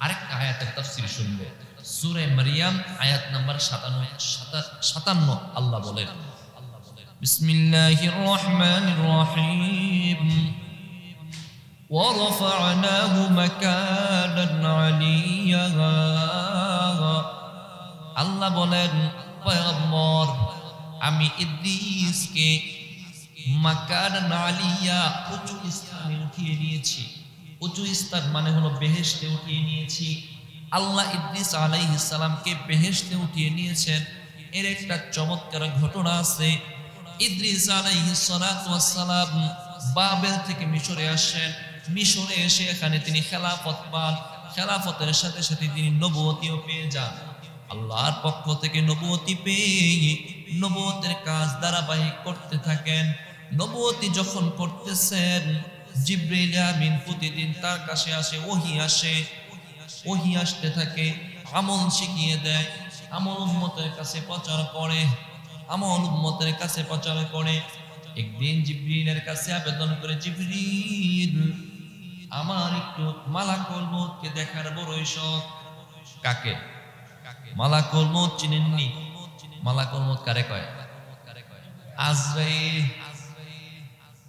আরেকটা আয়াতের তাফসীর শুনবো। সূরা মারইয়াম আয়াত নাম্বার 57 আল্লাহ বলেন, বিসমিল্লাহির রহমানির রহিম। ورفعناه مكانا عليا। আল্লাহ বলেন, পয়গম্বর, আমি ইদ্রিসকে মাকানান আলিয়া, উঁচু স্থানে উঠিয়ে নিয়েছি। উঁচু স্থান মানে হলো বেহেশতে উঠিয়ে নিয়েছি। আল্লাহ ইদ্রিস আলাইহিস সালামকে বেহেশতে উঠিয়ে নিয়েছেন। এর একটা চমৎকার ঘটনা আছে। ইদ্রিস আলাইহিস সালাতু ওয়াস সালাম বাবেল থেকে মিশরে আসেন। মিশরে এসে এখানে তিনি খেলাফত পান। খেলাফতের সাথে সাথে তিনি নবুয়তিও পেয়ে যান। আল্লাহর পক্ষ থেকে নবুয়তি পেয়ে নবুয়তের কাজ ধারাবাহিক করতে থাকেন। নবুয়তি যখন করতেছেন, জিবরিল আমিন প্রতিদিন তার কাছে আসে, ওহী আসতে থাকে, আমল শিখিয়ে দেয়, আমল উম্মতের কাছে প্রচার করে। একদিন জিবরিলের কাছে আবেদন করে, জিবরিল, আমার একটু মালাকুল মউতকে দেখার বড়ই শখ। কাকে? মালাকুল মউত চিনেননি? মালাকুল মউত কারে কয়? আজরাইল।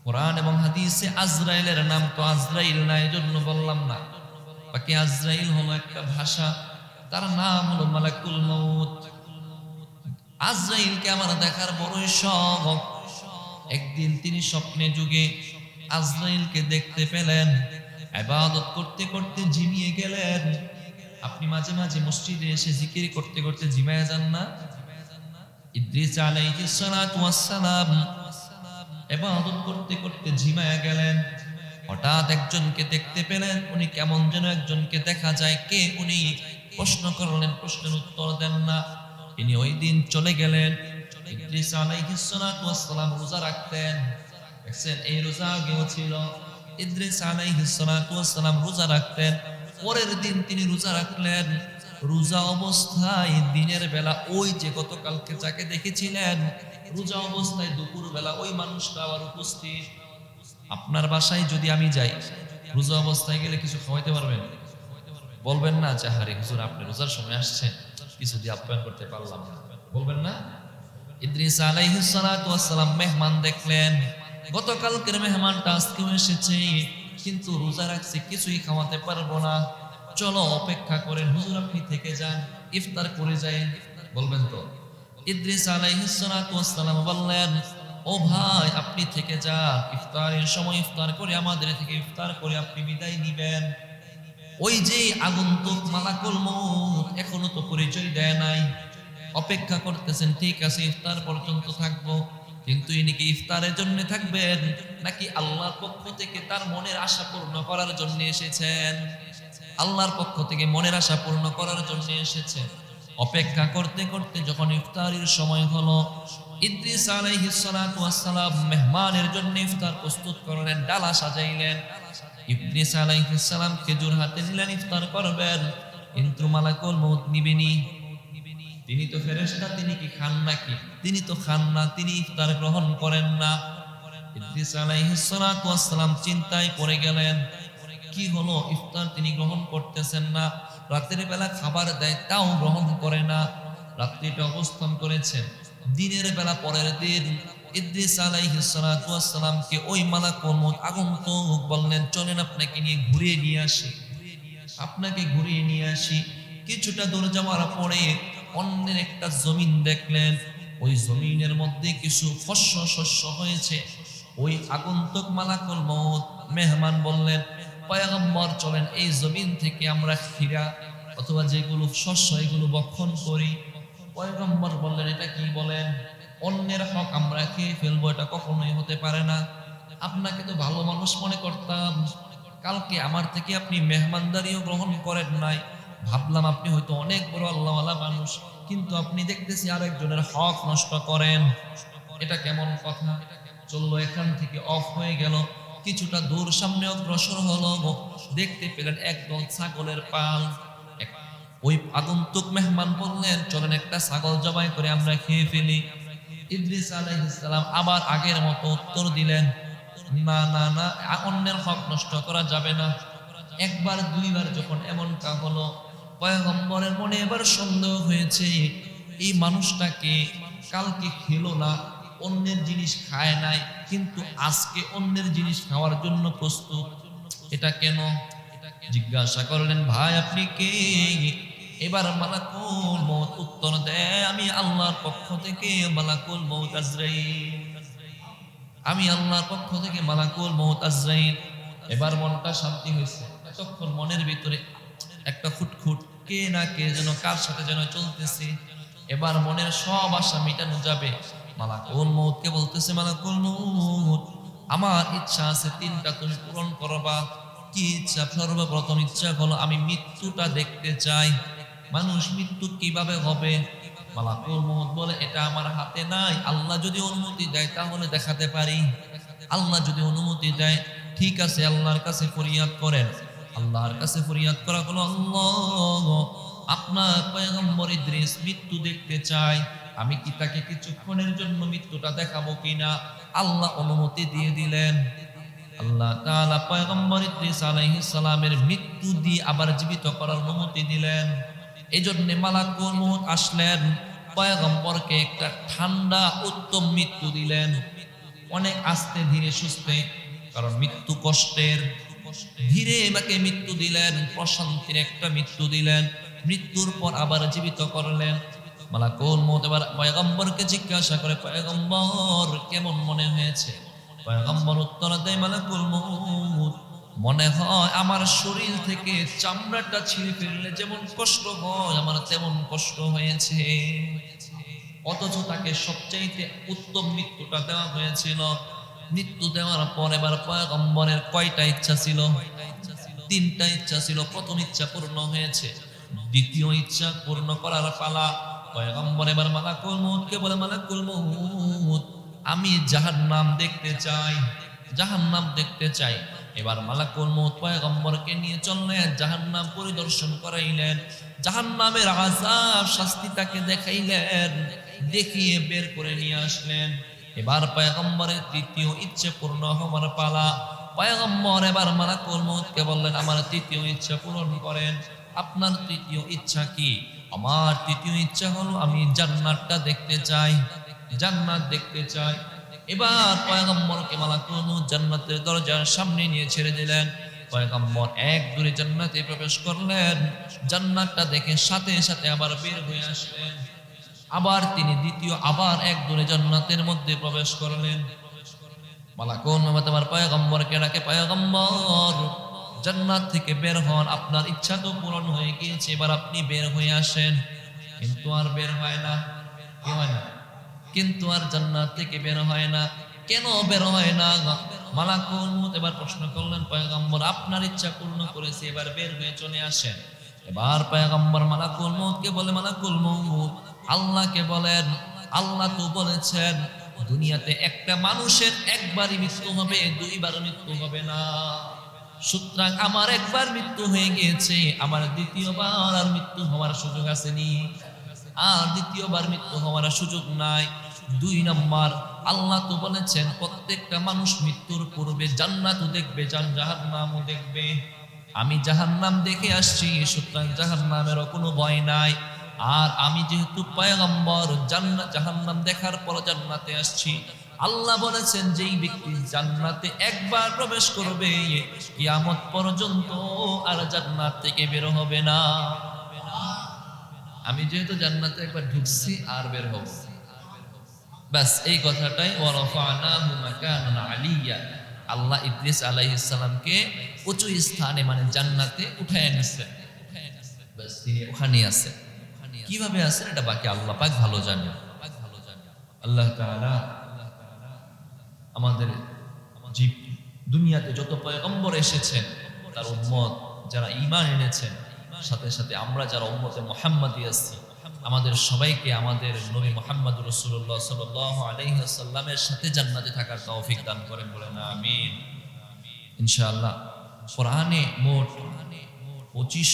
কোরআন এবং হাদিসে আজরাইলের নাম তো আজরাইল না, এজন্য বললাম না। বাকি আজরাইল হলো একটা ভাষা, তার নাম হলো মালাকুল মউত। আজরাইলকে আমার দেখার বড়ই শখ। একদিন তিনি স্বপ্নে যুগে আজরাইলকে দেখতে পেলেন। ইবাদত করতে করতে ঝিমিয়ে গেলেন। আপনি মাঝে মাঝে মসজিদে এসে জিকির করতে করতে ঝিমায়া যান না? ইদ্রিস আলাইহিস সালাতু ওয়াস সালাম ইবাদত করতে করতে ঝিমায়া গেলেন। হঠাৎ একজনকে দেখতে পেলেন। উনি কেমন যেন একজনকে দেখা যায়, কে উনি? প্রশ্ন করলেন, প্রশ্নের উত্তর দেন না। তিনি ওই দিন চলে গেলেন। ইদ্রিস আলাইহিস সালাতু ওয়াস সালাম রোজা রাখতেন। দেখছেন, এই রোজা আগেও ছিল। ইদ্রিস আলাইহিস সালাতু ওয়াস সালাম রোজা রাখতেন। পরের দিন তিনি রোজা রাখলেন। রোজা অবস্থায় দিনের বেলা ওই যে গতকালকে যাকে দেখেছিলেন, রোজা অবস্থায় দুপুর বেলা ওই মানুষটা আবার উপস্থিত। আপনার বাসায় যদি আমি যাই, রোজা অবস্থায় গেলে কিছু খাওয়াইতে পারবেন? বলবেন না যে হারি হুজুর, আপনি রোজার সময় আসছেন, কিছু দিয়ে আপ্যায়ন করতে পারলাম না, বলবেন না? ইদ্রিস আলাইহিস সালাতু ওয়াস সালাম মেহমান দেখলেন। গতকালকের মেহমানটা আজকেও এসেছে, কিন্তু রোজা রাখছে, কিছুই খাওয়াতে পারবো না। চলো অপেক্ষা করেন, হুজুর আপনি থেকে যান, ইফতার করে যান, বলবেন তো? ইদ্রিস আলাইহিস সালাতু ওয়াস সালাম বললেন, ও ভাই, আপনি থেকে যান, ইফতারের সময় ইফতার করে আমাদের থেকে ইফতার করে আপনি বিদায় নিবেন। ওই যে আগন্তুক মালাকুল মউত এখনো তো পরিচয় দেয় নাই, অপেক্ষা করতেছেন। ঠিক আছে, ইফতার পর্যন্ত থাকবো, কিন্তু ইনি কি ইফতারের জন্য থাকবেন নাকি আল্লাহর পক্ষ থেকে তার মনের আশা পূর্ণ করার জন্য এসেছেন? আল্লাহর পক্ষ থেকে মনের আশা পূর্ণ করার জন্য এসেছেন। অপেক্ষা করতে করতে যখন ইফতারের সময় হলো, ইদ্রিস আলাইহিস সালাতু ওয়াস সালাম মেহমানের জন্য ইফতার প্রস্তুত করলেন, ডালা সাজাইলেন। ইদ্রিস আলাইহিস সালাম খেজুর হাতে নিলেন, ইফতার করবেন, কিন্তু মালাকুল মউত নিবেনি। তিনি তো ফেরেশতা, তিনি কি খান নাকি? তিনি তো খান না, তিনি ইফতার গ্রহণ করেন না। ইদ্রিস আলাইহিস সালাতু ওয়াস সালাম চিন্তায় পড়ে গেলেন, কি হলো? ইফতার তিনি গ্রহণ করতেছেন না, রাতের বেলা খাবার দেয় তাও গ্রহণ করে না। রাত্রিটা অবস্থান করেছেন, দিনের বেলা পরের দিন ইদ্রিস আলাইহিস সালাতু ওয়াস সালামকে ওই মালাকুল মউত আগন্তুক বললেন, চলেন আপনাকে নিয়ে ঘুরিয়ে নিয়ে আসি। কিছুটা দূর যাওয়ার পরে অন্যের একটা জমিন দেখলেন। ওই জমিনের মধ্যে কিছু শস্য হয়েছে। ওই আগন্তুক মালাকুল মউত মেহমান বললেন, পয়গম্বর চলেন এই জমিন থেকে আমরা হীরা অথবা যেগুলো শস্য এগুলো বক্ষণ করি। পয়গম্বর বললেন, এটা কি বলেন? অন্যের হক আমরা খেয়ে ফেলবো, এটা কখনোই হতে পারে না। আপনাকে তো ভালো মানুষ মনে করতাম, কালকে আমার থেকে আপনি মেহমানদারিও গ্রহণ করেন নাই, ভাবলাম আপনি হয়তো অনেক বড় আল্লাহওয়ালা মানুষ, কিন্তু আপনি দেখতেছি আরেকজনের হক নষ্ট করেন। এটা কেমন কথা? চললো, এখান থেকে অফ হয়ে গেল। কিছুটা দূর সামনে অগ্রসর হলো, দেখতে পেলেন একদল ছাগলের পাল। ওই আগন্তুক মেহমান বললেন, চলেন একটা ছাগল জবাই করে আমরা খেয়ে ফেলি। ইদ্রিস আলাইহিস সালাম আবার আগের মতো উত্তর দিলেন, না না না, অন্যের হক নষ্ট করা যাবে না। একবার দুইবার যখন এমনটা হলো, পয়গম্বরের মনে এবার সন্দেহ হয়েছে, এই মানুষটাকে কালকে খেলো না, অন্যের জিনিস খায় নাই, কিন্তু আজকে অন্যের জিনিস খাওয়ার জন্য প্রস্তুত। এটা কেন? জিজ্ঞাসা করলেন, ভাই আপনি কে? এবার মালাকুল মউত উত্তর দেয়, আমি আল্লাহর পক্ষ থেকে মালাকুল মউত আজরাইল। আমি আল্লাহর পক্ষ থেকে মালাকুল মউত আজরাইল। এবার মনটা শান্তি হয়েছে। এতক্ষণ মনের ভিতরে একটা খুটখুট, কে না কে যেন কার সাথে যেন চলতেছে। এবার মনের সব আশা মিটানো যাবে। মালাকুল মউতকে বলতেছে, মালাকুল মউত, আমার ইচ্ছা আছে তিনটা, তুমি পূরণ করবা। কি ইচ্ছা? সর্বপ্রথম ইচ্ছা হলো আমি মৃত্যুটা দেখতে চাই। মানুষ মৃত্যু কিভাবে হবে? মালাকুল মউত বলে, এটা আমার হাতে নাই। আল্লাহ যদি অনুমতি দেয় তাহলে দেখাতে পারি। আল্লাহ যদি অনুমতি দেয়, ঠিক আছে, আল্লাহর কাছে ফরিয়াদ করেন। আল্লাহর কাছে ফরিয়াদ করা হলো, আল্লাহ, আপনার পয়গম্বর ইদ্রিস মৃত্যু দেখতে চায়, আমি কি তাকে কিছুক্ষণের জন্য মৃত্যুটা দেখাবো কিনা? আল্লাহ অনুমতি দিয়ে দিলেন। আল্লাহ তাআলা পয়গম্বর ইদ্রিস আলাইহিস সালামের মৃত্যু দিয়ে আবার জীবিত করার অনুমতি দিলেন। এজন্য মালাকুল মউত আসলেন, পয়গম্বরকে একটা ঠান্ডা উত্তম মৃত্যু দিলেন, অনেক আস্তে ধীরে সুস্থে, কারণ মৃত্যু কষ্টের। ধীরে এবাকে মৃত্যু দিলেন, প্রশান্তির একটা মৃত্যু দিলেন। মৃত্যুর পর আবার জীবিত করলেন। মালাকুল মউত এবার পয়গম্বরকে জিজ্ঞাসা করে, পয়গম্বর কেমন মনে হয়েছে? পয়গম্বর উত্তর দেয়, মালাকুল মউত, মনে হয় আমার শরীর থেকে চামড়াটা ছিঁড়ে ফেললে যেমন কষ্ট হয় আমার তেমন কষ্ট হয়েছে। অথচ তাকে সবচাইতে উত্তম মৃত্যুটা দেওয়া হয়েছিল। মৃত্যু দেওয়ার পর এবার পয়গম্বরের কয়টা ইচ্ছা ছিল? তিনটা ইচ্ছা ছিল। প্রথম ইচ্ছা পূর্ণ হয়েছে, দ্বিতীয় ইচ্ছা পূর্ণ করার পালা। পয়গম্বর এবার মালাকুল মউতকে বলে, মালাকুল মউত, আমি জাহান্নাম দেখতে চাই, জাহান্নাম দেখতে চাই। এবার মালাকুল মউত পয়গম্বরকে নিয়ে চললেন, জাহান্নাম পরিদর্শন করাইলেন, জাহান্নামের আযাব শাস্তি তাকে দেখাইলেন, দেখিয়ে বের করে নিয়ে আসলেন। এবার পয়গম্বরের তৃতীয় ইচ্ছে পূর্ণ হওয়ার পালা। পয়গম্বর এবার মালাকুল মউতকে বললেন, আমার তৃতীয় ইচ্ছা পূরণ করেন। আপনার তৃতীয় ইচ্ছা কি? আমার তৃতীয় ইচ্ছা হলো আমি জান্নাতটা দেখতে চাই, জান্নাত দেখতে চাই। এবার পয়গম্বরকে মালাকুল মউত জান্নাতের দরজার সামনে নিয়ে ছেড়ে দিলেন। পয়গম্বর এক দূরে জান্নাতে প্রবেশ করলেন, জান্নাতটা দেখে সাথে সাথে আবার বের হয়ে আসলেন। আবার তিনি দ্বিতীয় আবার এক দূরে জান্নাতের মধ্যে প্রবেশ করলেন। মালাকুল মউত আমার পয়গম্বরকে ডাকে, পয়গম্বর জান্নাত থেকে বের হন, আপনার ইচ্ছা তো পূরণ হয়ে গিয়েছে, এবার আপনি বের হয়ে আসেন। কিন্তু আর বের হয় না। কি হয় না? কিন্তু আর জান্নাত থেকে বের হয় না। কেন বের হয় না? মালাকুল মউত এবার প্রশ্ন করলেন, পয়গম্বর আপনার ইচ্ছা পূর্ণ করেছে, এবার বের হয়ে চলে আসেন। এবার পয়গম্বর মালাকুল মউতকে বলে, মালাকুল মউত আল্লাহকে বলেন, আল্লাহ তো বলেছেন দুনিয়াতে একটা মানুষের একবারই মৃত্যু হবে, দুইবার মৃত্যু হবে না। সুতরাং আমার একবার মৃত্যু হয়ে গিয়েছে, আমার দ্বিতীয়বার আর মৃত্যু হওয়ার সুযোগ আসেনি, আর দ্বিতীয়বার মৃত্যু হওয়ার সুযোগ নাই। দুই নম্বর, আল্লাহ তো বলেছেন প্রত্যেকটা মানুষ মৃত্যুর পূর্বে জান্নাতও দেখবে, জাহান্নামও দেখবে। আমি জাহান্নাম দেখে আসছি, সুতরাং জাহান্নামেরও কোনো ভয় নাই। আর আমি যেহেতু পয়গম্বর, জান্নাত জাহান্নাম দেখার পর জান্নাতে আসছি। আল্লাহ বলেছেন যেই ব্যক্তি জান্নাতে একবার প্রবেশ করবে কিয়ামত পর্যন্ত আর জান্নাত থেকে বের হবে না। আমি যেহেতু জান্নাতে একবার ঢুকছি আর বের হব, ব্যাস এই কথাটাই। ওয়ারাফানাহু মাকানান আলিয়্যা, আল্লাহ ইদ্রিস আলাইহিস সালামকে উঁচু স্থানে মানে জান্নাতে উঠায় নিছেন। ব্যাস তিনি ওখানে আছেন। কিভাবে আছেন এটা বাকি আল্লাহ পাক ভালো জানেন। আল্লাহ তাআলা আমাদের দুনিয়াতে যত পয়গম্বর এসেছেন তার উম্মত যারা ঈমান এনেছেন, সাথে সাথে আমরা যারা উম্মতে মুহাম্মাদী আছি, আমাদের সবাইকে আমাদের নবী মুহাম্মদ রাসূলুল্লাহ সাল্লাল্লাহু আলাইহি ওয়াসাল্লামের সাথে জান্নাতে থাকার তৌফিক দান করেন, বলেন আমিন। ইনশাআল্লাহ কোরআনে মোট 25